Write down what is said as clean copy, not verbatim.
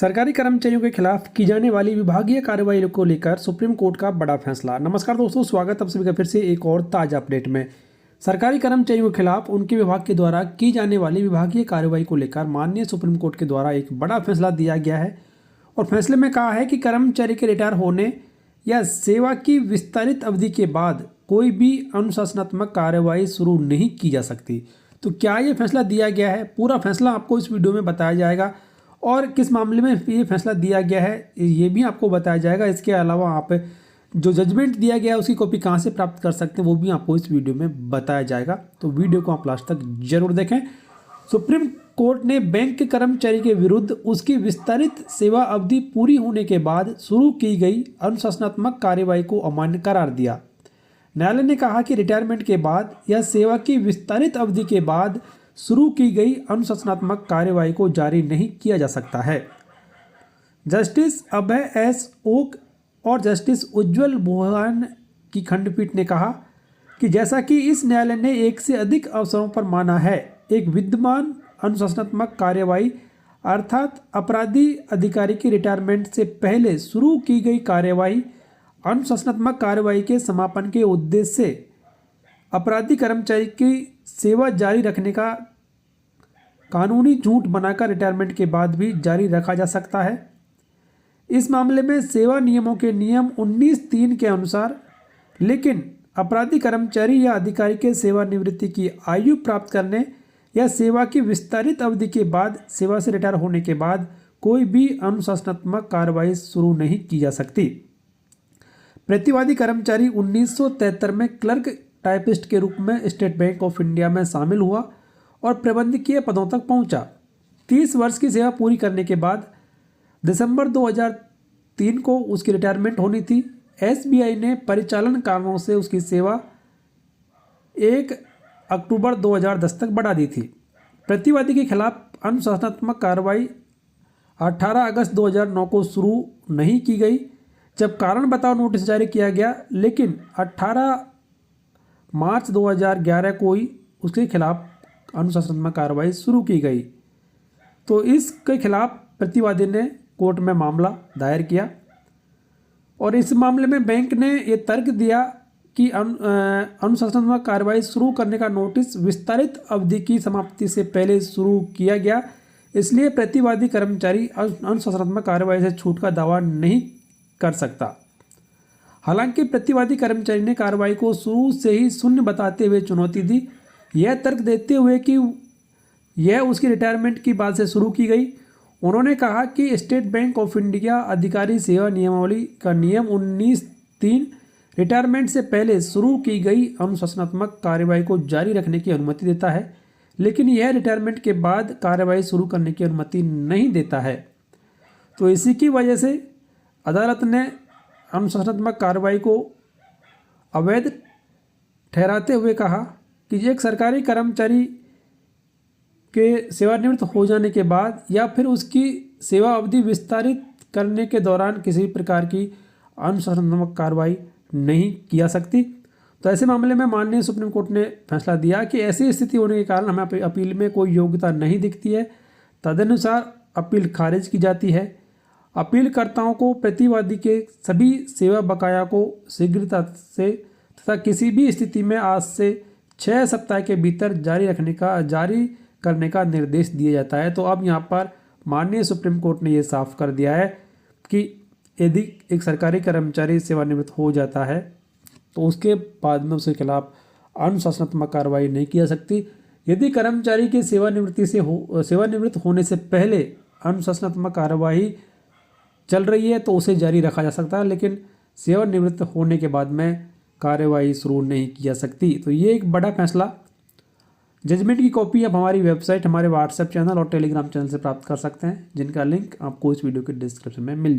सरकारी कर्मचारियों के खिलाफ की जाने वाली विभागीय कार्रवाई को लेकर सुप्रीम कोर्ट का बड़ा फैसला। नमस्कार दोस्तों, स्वागत है आप सभी का फिर से एक और ताज़ा अपडेट में। सरकारी कर्मचारियों के खिलाफ उनके विभाग के द्वारा की जाने वाली विभागीय कार्रवाई को लेकर माननीय सुप्रीम कोर्ट के द्वारा एक बड़ा फैसला दिया गया है और फैसले में कहा है कि कर्मचारी के रिटायर होने या सेवा की विस्तारित अवधि के बाद कोई भी अनुशासनात्मक कार्रवाई शुरू नहीं की जा सकती। तो क्या ये फैसला दिया गया है, पूरा फैसला आपको इस वीडियो में बताया जाएगा और किस मामले में ये फैसला दिया गया है ये भी आपको बताया जाएगा। इसके अलावा आप जो जजमेंट दिया गया है उसकी कॉपी कहाँ से प्राप्त कर सकते हैं वो भी आपको इस वीडियो में बताया जाएगा। तो वीडियो को आप लास्ट तक जरूर देखें। सुप्रीम कोर्ट ने बैंक के कर्मचारी के विरुद्ध उसकी विस्तारित सेवा अवधि पूरी होने के बाद शुरू की गई अनुशासनात्मक कार्रवाई को अमान्य करार दिया। न्यायालय ने कहा कि रिटायरमेंट के बाद या सेवा की विस्तारित अवधि के बाद शुरू की गई अनुशासनात्मक कार्रवाई को जारी नहीं किया जा सकता है। जस्टिस अभय एस ओक और जस्टिस उज्ज्वल बोहन की खंडपीठ ने कहा कि जैसा कि इस न्यायालय ने एक से अधिक अवसरों पर माना है, एक विद्यमान अनुशासनात्मक कार्रवाई अर्थात अपराधी अधिकारी की रिटायरमेंट से पहले शुरू की गई कार्रवाई अनुशासनात्मक कार्रवाई के समापन के उद्देश्य से अपराधी कर्मचारी की सेवा जारी रखने का कानूनी झूठ बनाकर रिटायरमेंट के बाद भी जारी रखा जा सकता है। इस मामले में सेवा नियमों के नियम 19(3) के अनुसार, लेकिन अपराधी कर्मचारी या अधिकारी के सेवानिवृत्ति की आयु प्राप्त करने या सेवा की विस्तारित अवधि के बाद सेवा से रिटायर होने के बाद कोई भी अनुशासनात्मक कार्रवाई शुरू नहीं की जा सकती। प्रतिवादी कर्मचारी 1973 में क्लर्क टाइपिस्ट के रूप में स्टेट बैंक ऑफ इंडिया में शामिल हुआ और प्रबंधकीय पदों तक पहुंचा। 30 वर्ष की सेवा पूरी करने के बाद दिसंबर 2003 को उसकी रिटायरमेंट होनी थी। एसबीआई ने परिचालन कारणों से उसकी सेवा 1 अक्टूबर 2010 तक बढ़ा दी थी। प्रतिवादी के खिलाफ अनुशासनात्मक कार्रवाई 18 अगस्त 2009 को शुरू नहीं की गई, जब कारण बताओ नोटिस जारी किया गया, लेकिन 18 मार्च 2011 को ही उसके खिलाफ अनुशासनात्मक कार्रवाई शुरू की गई। तो इसके खिलाफ प्रतिवादी ने कोर्ट में मामला दायर किया और इस मामले में बैंक ने ये तर्क दिया कि अनुशासनात्मक कार्रवाई शुरू करने का नोटिस विस्तारित अवधि की समाप्ति से पहले शुरू किया गया, इसलिए प्रतिवादी कर्मचारी अनुशासनात्मक कार्रवाई से छूट का दावा नहीं कर सकता। हालांकि प्रतिवादी कर्मचारी ने कार्रवाई को शुरू से ही शून्य बताते हुए चुनौती दी, यह तर्क देते हुए कि यह उसकी रिटायरमेंट की बाद से शुरू की गई। उन्होंने कहा कि स्टेट बैंक ऑफ इंडिया अधिकारी सेवा नियमावली का नियम 19(3) रिटायरमेंट से पहले शुरू की गई अनुशासनात्मक कार्रवाई को जारी रखने की अनुमति देता है, लेकिन यह रिटायरमेंट के बाद कार्रवाई शुरू करने की अनुमति नहीं देता है। तो इसी की वजह से अदालत ने अनुशासनात्मक कार्रवाई को अवैध ठहराते हुए कहा कि एक सरकारी कर्मचारी के सेवानिवृत्त हो जाने के बाद या फिर उसकी सेवा अवधि विस्तारित करने के दौरान किसी प्रकार की अनुशासनात्मक कार्रवाई नहीं की जा सकती। तो ऐसे मामले में माननीय सुप्रीम कोर्ट ने फैसला दिया कि ऐसी स्थिति होने के कारण हमें अपील में कोई योग्यता नहीं दिखती है, तदनुसार अपील खारिज की जाती है। अपीलकर्ताओं को प्रतिवादी के सभी सेवा बकाया को शीघ्रता से तथा किसी भी स्थिति में आज से 6 सप्ताह के भीतर जारी करने का निर्देश दिया जाता है। तो अब यहाँ पर माननीय सुप्रीम कोर्ट ने ये साफ कर दिया है कि यदि एक सरकारी कर्मचारी सेवानिवृत्त हो जाता है तो उसके बाद में उसके खिलाफ अनुशासनात्मक कार्रवाई नहीं की जा सकती। यदि कर्मचारी के सेवानिवृत्त होने से पहले अनुशासनात्मक कार्रवाई चल रही है तो उसे जारी रखा जा सकता है, लेकिन सेवानिवृत्त होने के बाद में कार्रवाई शुरू नहीं की जा सकती। तो ये एक बड़ा फैसला। जजमेंट की कॉपी आप हमारी वेबसाइट, हमारे व्हाट्सएप चैनल और टेलीग्राम चैनल से प्राप्त कर सकते हैं, जिनका लिंक आपको इस वीडियो के डिस्क्रिप्शन में मिल जाएगा।